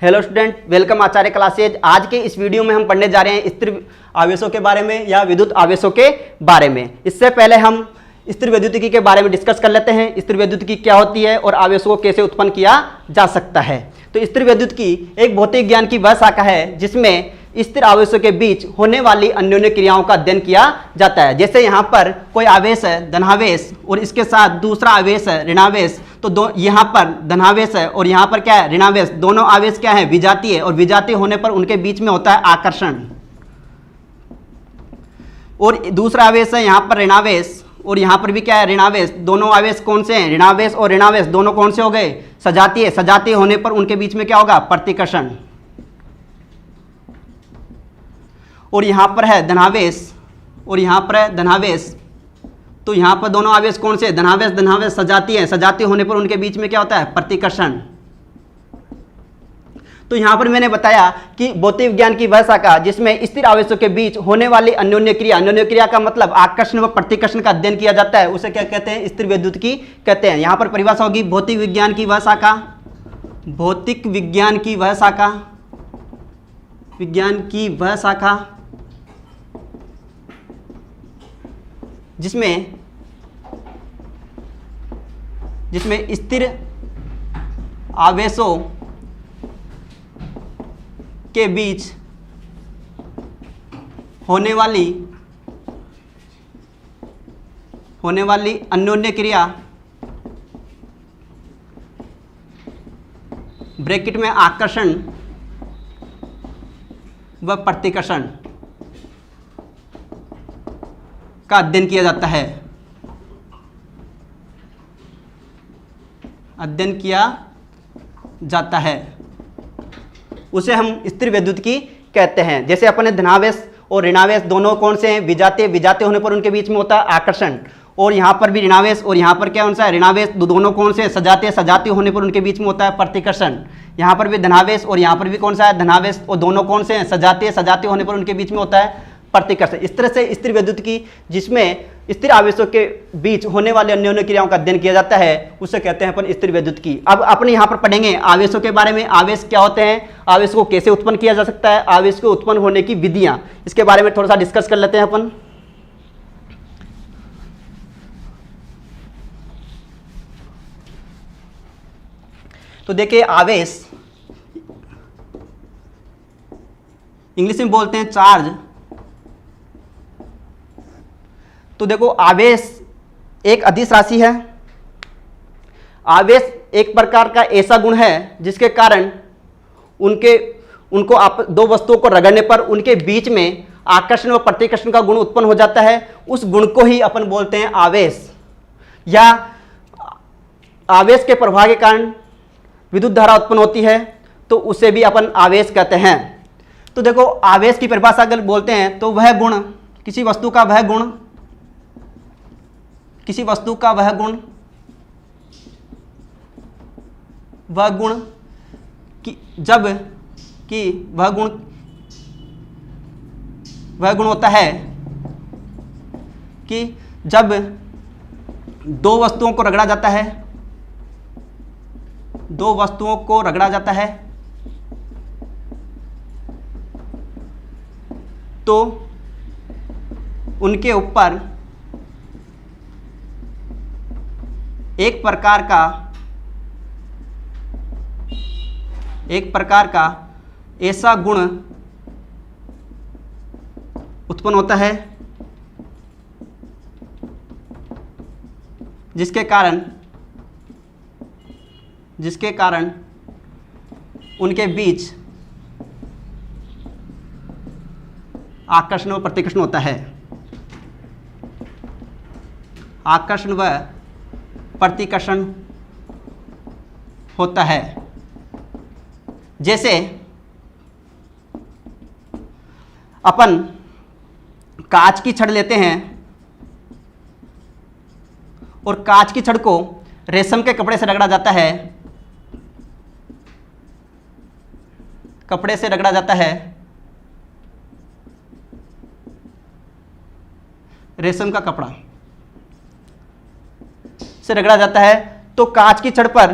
Hello student, welcome आचार्य classes. आज के इस वीडियो में हम पढ़ने जा रहे हैं स्थिर आवेशों के बारे में या विद्युत आवेशों के बारे में। इससे पहले हम स्थिर वैद्युतिकी के बारे में डिस्कस कर लेते हैं। स्थिर वैद्युतिकी क्या होती है और आवेशों को कैसे उत्पन्न किया जा सकता है। तो स्थिर वैद्युतिकी एक भौतिक विज्ञान की वह शाखा है जिसमें स्थिर आवेशों के बीच होने वाली अन्योन्य क्रियाओं का अध्ययन किया जाता है। जैसे यहाँ पर कोई आवेश है धनावेश और इसके साथ दूसरा आवेश है ऋणावेश, तो यहाँ पर धनावेश है और यहाँ पर क्या है ऋणावेश। दोनों आवेश क्या है विजातीय है और विजातीय होने पर उनके बीच में होता है आकर्षण। और दूसरा आवेश है यहाँ पर ऋणावेश और यहाँ पर भी क्या है ऋणावेश। दोनों आवेश कौन से हैं? ऋणावेश और ऋणावेश दोनों कौन से हो गए? सजातीय। सजातीय होने पर उनके बीच में क्या होगा? प्रतिकर्षण। और यहाँ पर है धनावेश और यहाँ पर है धनावेश, तो यहाँ पर दोनों आवेश कौन से? धनावेश धनावेश सजातीय है। सजातीय होने पर उनके बीच में क्या होता है? प्रतिकर्षण। तो यहाँ पर मैंने बताया कि भौतिक विज्ञान की वह शाखा जिसमें स्थिर आवेशों के बीच होने वाली अन्योन्य क्रिया का मतलब आकर्षण व प्रतिकर्षण का अध्ययन किया जाता है, उसे क्या कहते हैं? स्थिर वैद्युतिकी कहते हैं। यहाँ पर परिभाषा होगी भौतिक विज्ञान की वह शाखा, भौतिक विज्ञान की वह शाखा, विज्ञान की वह शाखा जिसमें स्थिर आवेशों के बीच होने वाली अन्योन्य क्रिया ब्रैकेट में आकर्षण व प्रतिकर्षण का अध्ययन किया जाता है। अध्ययन किया जाता है उसे हम स्थिर वैद्युतिकी कहते हैं। जैसे अपने धनावेश और ऋणावेश दोनों कौन से हैं? विजातीय। विजातीय होने पर उनके बीच में होता है आकर्षण। और यहाँ पर भी ऋणावेश और यहाँ पर क्या कौन सा है? ऋणावेश। दोनों कौन से? सजातीय। सजातीय होने पर उनके बीच में होता है प्रतिकर्षण। यहाँ पर भी धनावेश और यहाँ पर भी कौन सा है? धनावेश। और दोनों कौन से हैं? सजातीय। सजातीय होने पर उनके बीच में होता है प्रतिकर्षण। इस तरह से स्थिर वैद्युतिकी जिसमें स्थिर आवेशों के बीच होने वाले अन्योन्य क्रियाओं का अध्ययन किया जाता है उसे कहते हैं अपन स्थिर वैद्युतिकी। अब अपने यहाँ पर पढ़ेंगे आवेशों के बारे में। आवेश क्या होते हैं, आवेश को कैसे उत्पन्न किया जा सकता है, आवेश को उत्पन्न होने की विधियां, इसके बारे में थोड़ा सा डिस्कस कर लेते हैं अपन। तो देखिए आवेश इंग्लिश में बोलते हैं चार्ज। तो देखो आवेश एक अदिश राशि है। आवेश एक प्रकार का ऐसा गुण है जिसके कारण उनको दो वस्तुओं को रगड़ने पर उनके बीच में आकर्षण व प्रतिकर्षण का गुण उत्पन्न हो जाता है। उस गुण को ही अपन बोलते हैं आवेश। या आवेश के प्रभाव के कारण विद्युत धारा उत्पन्न होती है तो उसे भी अपन आवेश कहते हैं। तो देखो आवेश की परिभाषा अगर बोलते हैं तो वह गुण किसी वस्तु का वह गुण कि जब कि वह गुण होता है कि जब दो वस्तुओं को रगड़ा जाता है तो उनके ऊपर एक प्रकार का ऐसा गुण उत्पन्न होता है जिसके कारण उनके बीच आकर्षण व प्रतिकर्षण होता है। आकर्षण व प्रतिकर्षण होता है। जैसे अपन कांच की छड़ लेते हैं और कांच की छड़ को रेशम के कपड़े से रगड़ा जाता है, रेशम का कपड़ा से रगड़ा जाता है तो कांच की छड़ पर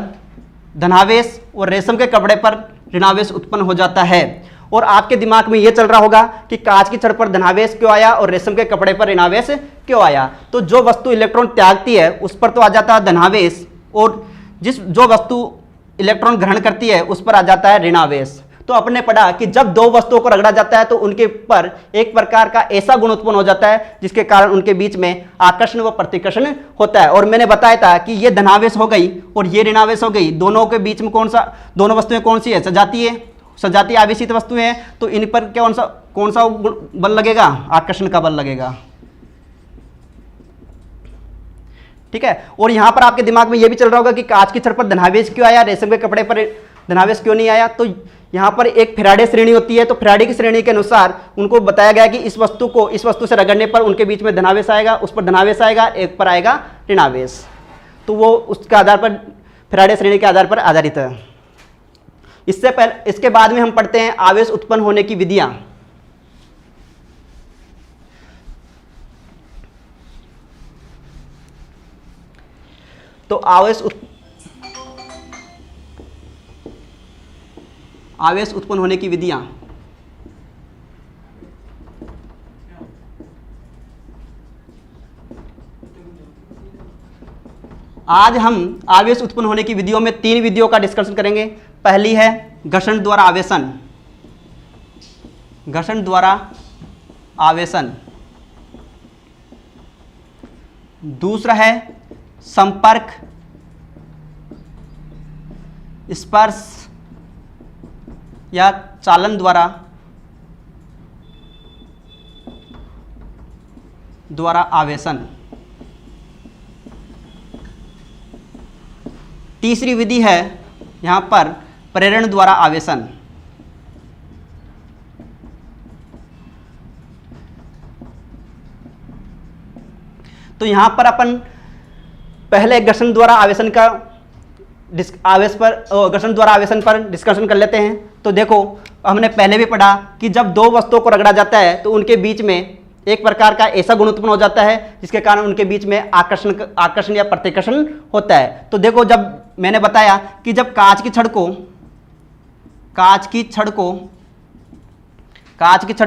धनावेश और रेशम के कपड़े पर ऋणावेश उत्पन्न हो जाता है। और आपके दिमाग में यह चल रहा होगा कि कांच की छड़ पर धनावेश क्यों आया और रेशम के कपड़े पर ऋणावेश क्यों आया। तो जो वस्तु इलेक्ट्रॉन त्यागती है उस पर तो आ जाता है धनावेश, और जो वस्तु इलेक्ट्रॉन ग्रहण करती है उस पर आ जाता है ऋणावेश। तो आपने पढ़ा कि जब दो वस्तुओं को रगड़ा जाता है तो उनके पर एक प्रकार का ऐसा गुण उत्पन्न हो जाता है जिसके कारण उनके बीच में आकर्षण व प्रतिकर्षण होता है। और मैंने बताया था कि ये धनावेश हो गई और ये ऋणावेश हो गई, दोनों के बीच में कौन सा, दोनों वस्तुएं कौन सी है, सजातीय आवेशित वस्तुएं हैं। तो इन पर कौन सा बल लगेगा, आकर्षण का बल लगेगा। ठीक है। और यहां पर आपके दिमाग में यह भी चल रहा होगा कि कांच की छड़ पर धनावेश क्यों आया, रेशम के कपड़े पर धनावेश क्यों नहीं आया। तो यहां पर एक फैराडे श्रेणी होती है, तो फैराडे की श्रेणी के अनुसार उनको बताया गया कि इस वस्तु से रगड़ने पर उनके बीच में धनावेश आएगा, उस पर धनावेश आएगा, एक पर आएगा ऋणावेश। तो वो उसके आधार पर फैराडे श्रेणी के आधार पर आधारित है। इसके बाद में हम पढ़ते हैं आवेश उत्पन्न होने की विधियां। तो आवेश उत्पन्न होने की विधियां। आज हम आवेश उत्पन्न होने की विधियों में 3 विधियों का डिस्कशन करेंगे। पहली है घर्षण द्वारा आवेशन, घर्षण द्वारा आवेशन। दूसरा है संपर्क, स्पर्श या चालन द्वारा आवेशन। तीसरी विधि है यहां पर प्रेरण द्वारा आवेशन। तो यहां पर अपन पहले घर्षण द्वारा आवेशन पर डिस्कशन कर लेते हैं। तो देखो, हमने पहले भी पढ़ा कि जब दो वस्तुओं को रगड़ा जाता है तो उनके बीच में एक प्रकार का ऐसा गुण उत्पन्न हो जाता है जिसके कारण उनके बीच में आकर्षण या प्रतिकर्षण होता है। तो देखो, जब मैंने बताया कि जब कांच की छड़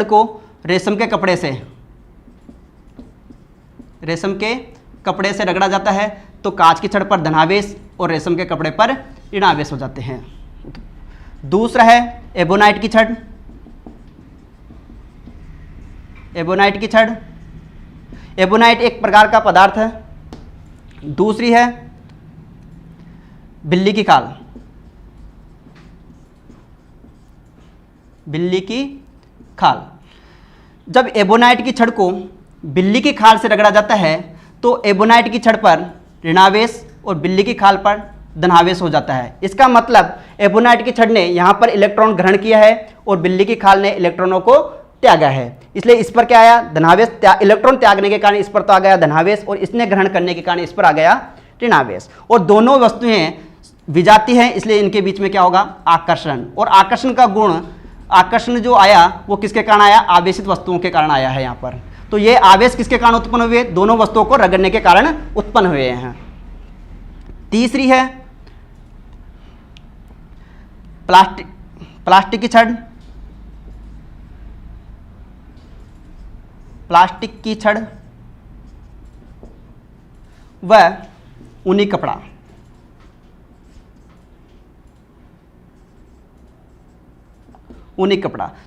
को रेशम के कपड़े से रगड़ा जाता है तो कांच की छड़ पर धनावेश और रेशम के कपड़े पर ऋणावेश हो जाते हैं। दूसरा है एबोनाइट की छड़। एबोनाइट एक प्रकार का पदार्थ है। दूसरी है बिल्ली की खाल। जब एबोनाइट की छड़ को बिल्ली की खाल से रगड़ा जाता है तो एबोनाइट की छड़ पर ऋणावेश और बिल्ली की खाल पर धनावेश हो जाता है। इसका मतलब एबोनाइट की छड़ ने यहाँ पर इलेक्ट्रॉन ग्रहण किया है और बिल्ली की खाल ने इलेक्ट्रॉनों को त्यागा है, इसलिए इस पर क्या आया, धनावेश। इलेक्ट्रॉन त्यागने के कारण इस पर तो आ गया धनावेश और इसने ग्रहण करने के कारण इस पर आ गया ऋणावेश। और दोनों वस्तुएं विजाती हैं, इसलिए इनके बीच में क्या होगा, आकर्षण। और आकर्षण जो आया वो किसके कारण आया, आवेशित वस्तुओं के कारण आया है यहाँ पर। तो ये आवेश किसके कारण उत्पन्न हुए, दोनों वस्तुओं को रगड़ने के कारण उत्पन्न हुए हैं। तीसरी है प्लास्टिक की छड़ व ऊनी कपड़ा।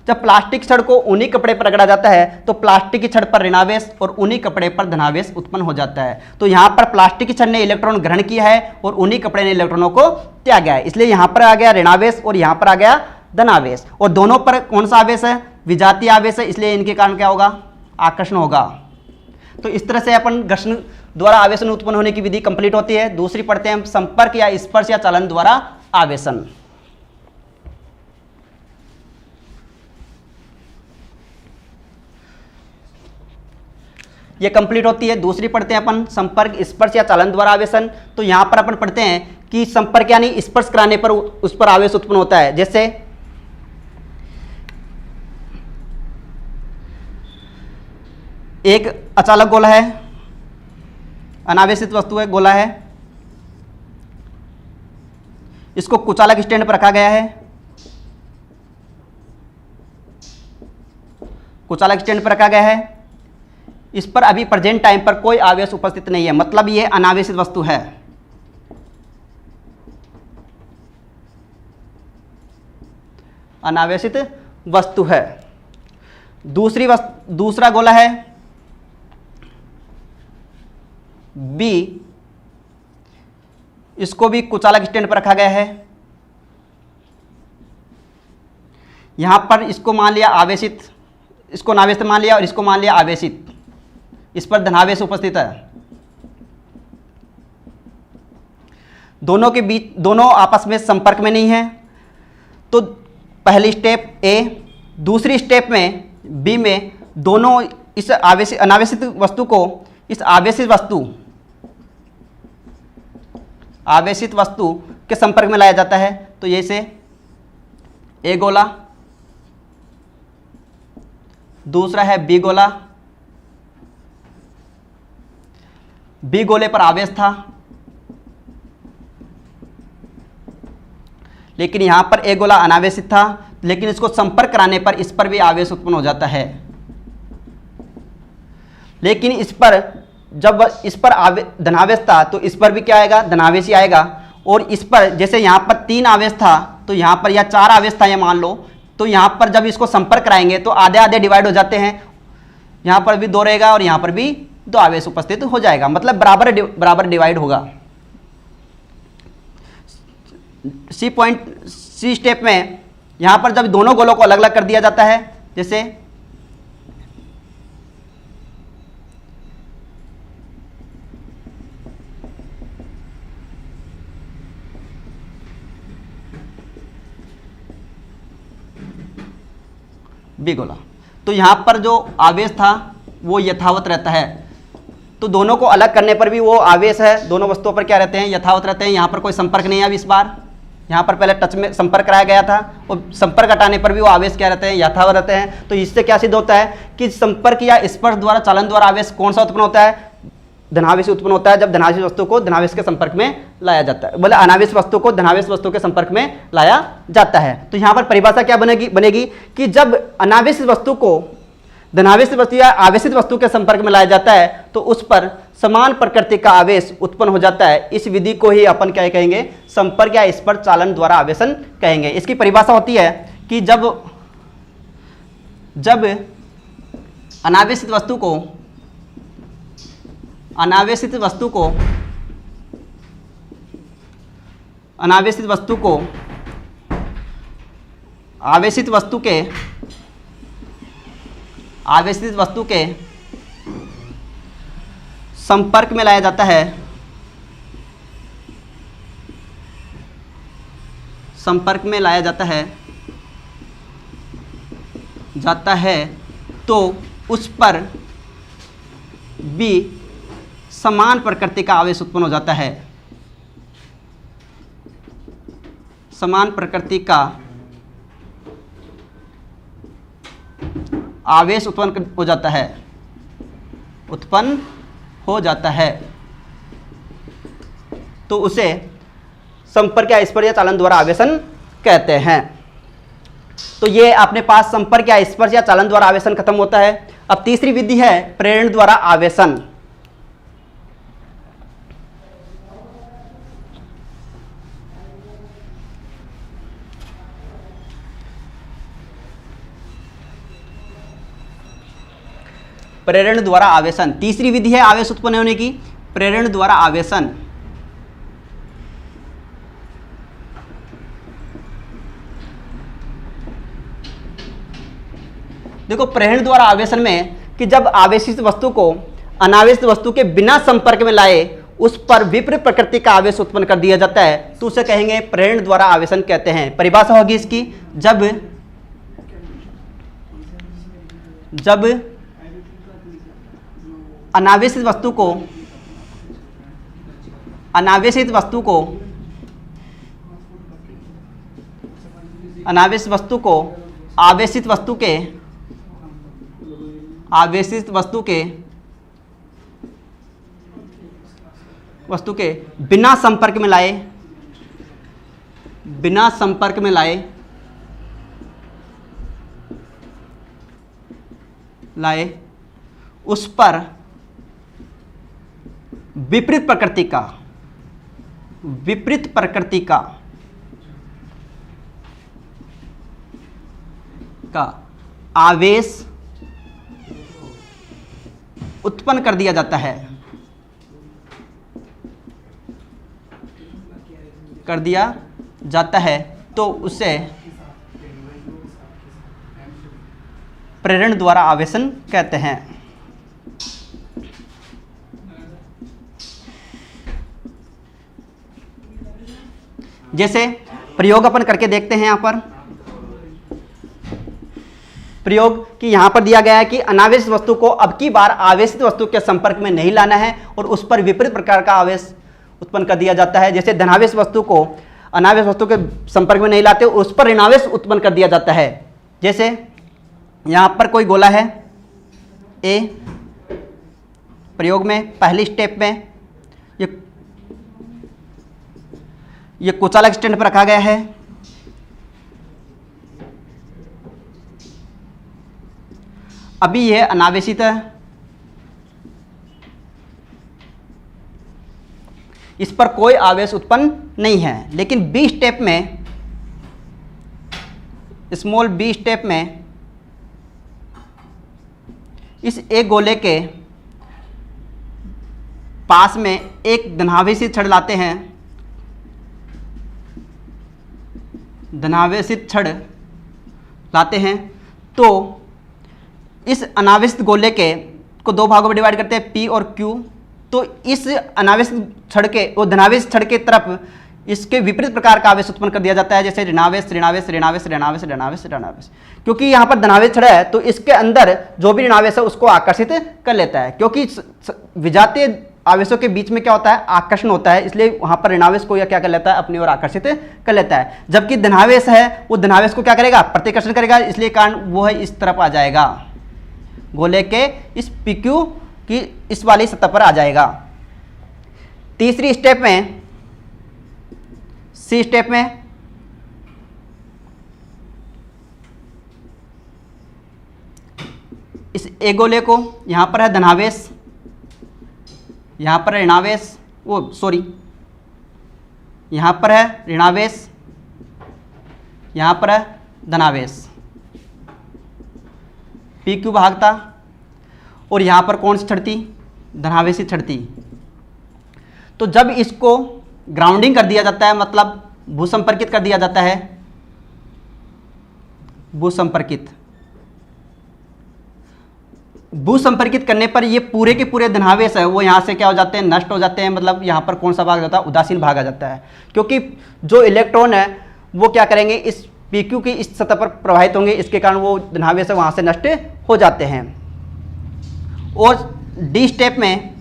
जब प्लास्टिक छड़ को ऊनी कपड़े पर रगड़ा जाता है तो प्लास्टिक की छड़ पर ऋणावेश और ऊनी कपड़े पर धनावेश उत्पन्न हो जाता है। तो यहां पर प्लास्टिक की छड़ ने इलेक्ट्रॉन ग्रहण किया है और ऊनी कपड़े ने इलेक्ट्रॉनों को त्यागा है, इसलिए यहां पर आ गया ऋणावेश और यहां पर आ गया धनावेश। और दोनों पर कौन सा आवेश है, विजातीय आवेश है, इसलिए इनके कारण क्या होगा, आकर्षण होगा। तो इस तरह से अपन घर्षण द्वारा आवेशन उत्पन्न होने की विधि कंप्लीट होती है। दूसरी पढ़ते हैं हम संपर्क या स्पर्श या चालन द्वारा आवेशन। ये कंप्लीट होती है। दूसरी पढ़ते हैं अपन संपर्क, स्पर्श या चालन द्वारा आवेशन। तो यहां पर अपन पढ़ते हैं कि संपर्क यानी स्पर्श कराने पर उस पर आवेश उत्पन्न होता है। जैसे एक अचालक गोला है, अनावेशित वस्तु है, गोला है, इसको कुचालक स्टैंड पर रखा गया है कुचालक स्टैंड पर रखा गया है, इस पर अभी प्रेजेंट टाइम पर कोई आवेश उपस्थित नहीं है, मतलब ये अनावेशित वस्तु है। अनावेशित वस्तु है। दूसरा गोला है बी, इसको भी कुचालक स्टैंड पर रखा गया है। यहां पर इसको मान लिया आवेशित, इसको अनावेशित मान लिया और इसको मान लिया आवेशित, इस पर धनावेश उपस्थित है। दोनों के बीच, दोनों आपस में संपर्क में नहीं है। तो पहली स्टेप ए, दूसरी स्टेप में बी में दोनों इस अनावेशित वस्तु को इस आवेशित वस्तु के संपर्क में लाया जाता है। तो ये से ए गोला, दूसरा है बी गोला। बी गोले पर आवेश था, लेकिन यहां पर ए गोला अनावेशित था, लेकिन इसको संपर्क कराने पर इस पर भी आवेश उत्पन्न हो जाता है। लेकिन इस पर जब इस पर धनावेश था तो इस पर भी क्या आएगा, धनावेश ही आएगा। और इस पर जैसे यहां पर 3 आवेश था तो यहां पर या 4 आवेश था ये मान लो, तो यहां पर जब इसको संपर्क कराएंगे तो आधे आधे डिवाइड हो जाते हैं। यहां पर भी 2 रहेगा और यहां पर भी 2 आवेश उपस्थित हो जाएगा, मतलब बराबर डिवाइड होगा। सी स्टेप में यहां पर जब दोनों गोलों को अलग अलग कर दिया जाता है, जैसे बी गोला, तो यहां पर जो आवेश था वो यथावत रहता है। तो दोनों को अलग करने पर भी वो आवेश है, दोनों वस्तुओं पर क्या रहते हैं, यथावत रहते हैं। यहां पर कोई संपर्क नहीं है। अब इस बार यहां पर पहले टच में संपर्क कराया गया था और संपर्क हटाने पर भी वो आवेश क्या रहते हैं, यथावत रहते हैं। तो इससे क्या सिद्ध होता है कि संपर्क या स्पर्श द्वारा, चालन द्वारा आवेश कौन सा उत्पन्न होता है, धनावेश उत्पन्न होता है, जब धनावेश वस्तु को धनावेश के संपर्क में लाया जाता है, बोले अनावेश वस्तु को धनावेश वस्तु के संपर्क में लाया जाता है। तो यहां पर परिभाषा क्या बनेगी कि जब अनावेश वस्तु को धनावेश वस्तु या आवेशित वस्तु के संपर्क में लाया जाता है तो उस पर समान प्रकृति का आवेश उत्पन्न हो जाता है। इस विधि को ही अपन क्या कहेंगे, संपर्क या स्पर्श चालन द्वारा आवेशन कहेंगे। इसकी परिभाषा होती है कि जब अनावेशित वस्तु को आवेशित वस्तु के संपर्क में लाया जाता है, तो उस पर भी समान प्रकृति का आवेश उत्पन्न हो जाता है। समान प्रकृति का आवेश उत्पन्न हो जाता है, तो उसे संपर्क या स्पर्श या चालन द्वारा आवेशन कहते हैं। तो ये अपने पास संपर्क या स्पर्श या चालन द्वारा आवेशन खत्म होता है। अब तीसरी विधि है प्रेरण द्वारा आवेशन। प्रेरण द्वारा आवेशन तीसरी विधि है आवेश उत्पन्न होने की, प्रेरण द्वारा आवेशन। देखो प्रेरण द्वारा आवेशन में कि जब आवेशित वस्तु को अनावेशित वस्तु के बिना संपर्क में लाए उस पर विपरीत प्रकृति का आवेश उत्पन्न कर दिया जाता है, तो उसे कहेंगे प्रेरण द्वारा आवेशन कहते हैं। परिभाषा होगी इसकी, जब अनावेशित वस्तु को आवेशित वस्तु के बिना संपर्क में लाए लाए उस पर विपरीत प्रकृति का आवेश उत्पन्न कर दिया जाता है तो उसे प्रेरण द्वारा आवेशन कहते हैं। जैसे प्रयोग अपन करके देखते हैं। यहां पर प्रयोग कि यहां पर दिया गया है कि अनावेशित वस्तु को अब की बार आवेशित वस्तु के संपर्क में नहीं लाना है और उस पर विपरीत प्रकार का आवेश उत्पन्न कर दिया जाता है। जैसे धनावेश वस्तु को अनावेश वस्तु के संपर्क में नहीं लाते, उस पर ऋणावेश उत्पन्न कर दिया जाता है। जैसे यहां पर कोई गोला है ए, प्रयोग में पहली स्टेप में ये कुचालक स्टैंड पर रखा गया है। अभी यह अनावेशित है, इस पर कोई आवेश उत्पन्न नहीं है। लेकिन बी स्टेप में, स्मॉल बी स्टेप में इस एक गोले के पास में एक धनावेशित छड़ लाते हैं। धनावेशित छड़ लाते हैं तो इस अनावेशित गोले के को दो भागों में डिवाइड करते हैं, पी और क्यू। तो इस अनावेशित छड़ के और धनावेशित छड़ के तरफ इसके विपरीत प्रकार का आवेश उत्पन्न कर दिया जाता है। जैसे ऋणावेश ऋणावेश ऋणावेश ऋणावेश ऋणावेश ऋणावेश। क्योंकि यहाँ पर धनावेश छड़ है तो इसके अंदर जो भी ऋणावेश है उसको आकर्षित कर लेता है। क्योंकि विजातीय आवेशों के बीच में क्या होता है, आकर्षण होता है, इसलिए वहां पर ऋणावेश को या क्या कर लेता है, अपनी ओर आकर्षित कर लेता है। जबकि धनावेश है वो धनावेश को क्या करेगा, प्रतिकर्षण करेगा, इसलिए कारण वो है इस तरफ आ जाएगा, गोले के इस PQ की इस वाली सतह पर आ जाएगा। तीसरी स्टेप में, सी स्टेप में इस एक गोले को यहां पर है धनावेश, यहां पर है ऋणावेश, यहां पर है ऋणावेश, यहां पर है धनावेश, PQ भाग था और यहां पर कौन सी छड़ थी, धनावेशी छड़ थी। तो जब इसको ग्राउंडिंग कर दिया जाता है, मतलब भूसंपर्कित कर दिया जाता है, भूसंपर्कित करने पर ये पूरे के पूरे धनावेश है वो यहाँ से क्या हो जाते हैं, नष्ट हो जाते हैं। मतलब यहाँ पर कौन सा भाग जाता है, उदासीन भाग आ जाता है। क्योंकि जो इलेक्ट्रॉन है वो क्या करेंगे, इस PQ की इस सतह पर प्रवाहित होंगे, इसके कारण वो धनावेश है वहाँ से नष्ट हो जाते हैं। और डी स्टेप में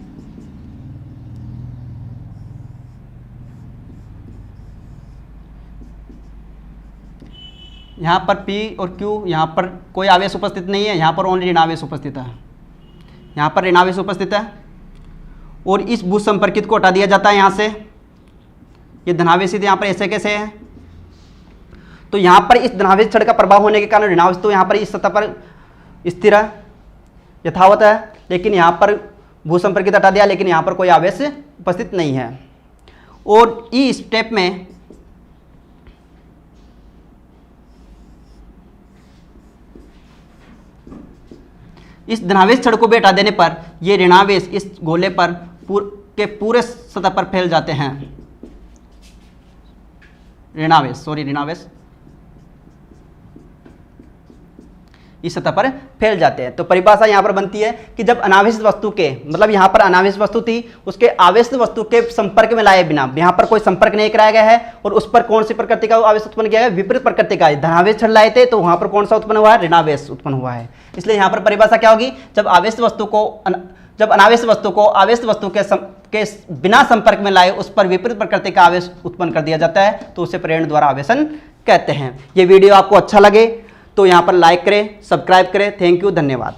यहाँ पर P और Q, यहाँ पर कोई आवेश उपस्थित नहीं है, यहाँ पर ओनली ऋणावेश उपस्थित है, यहाँ पर ऋणावेश उपस्थित है। और इस भू संपर्कित को हटा दिया जाता है यहाँ से, ये धनावेशित यहाँ पर ऐसे कैसे है। तो यहाँ पर इस धनावेश छड़ का प्रभाव होने के कारण ऋणावेश तो यहाँ पर इस सतह पर स्थिर है, यथावत है। लेकिन यहाँ पर भू संपर्कित हटा दिया, लेकिन यहाँ पर कोई आवेश उपस्थित नहीं है। और ई स्टेप में इस धनावेश छड़ को भी हटा देने पर ये ऋणावेश इस गोले पर पूरे सतह पर फैल जाते हैं। ऋणावेश इस सतह पर फैल जाते हैं। तो परिभाषा यहाँ पर बनती है कि जब अनावेशित वस्तु के, मतलब यहाँ पर अनावेशित वस्तु थी, उसके आवेशित वस्तु के संपर्क में लाए बिना, यहाँ पर कोई संपर्क नहीं कराया गया है और उस पर कौन सी प्रकृति का आवेश उत्पन्न किया है, विपरीत प्रकृति का। धनावेश छड़ लाए थे तो वहाँ पर कौन सा उत्पन्न हुआ है, ऋणावेश उत्पन्न हुआ है। इसलिए यहाँ पर परिभाषा क्या होगी, जब अनावेशित वस्तु को आवेशित वस्तु के बिना संपर्क में लाए उस पर विपरीत प्रकृति का आवेश उत्पन्न कर दिया जाता है तो उसे प्रेरण द्वारा आवेशन कहते हैं। ये वीडियो आपको अच्छा लगे तो यहाँ पर लाइक करें, सब्सक्राइब करें। थैंक यू, धन्यवाद।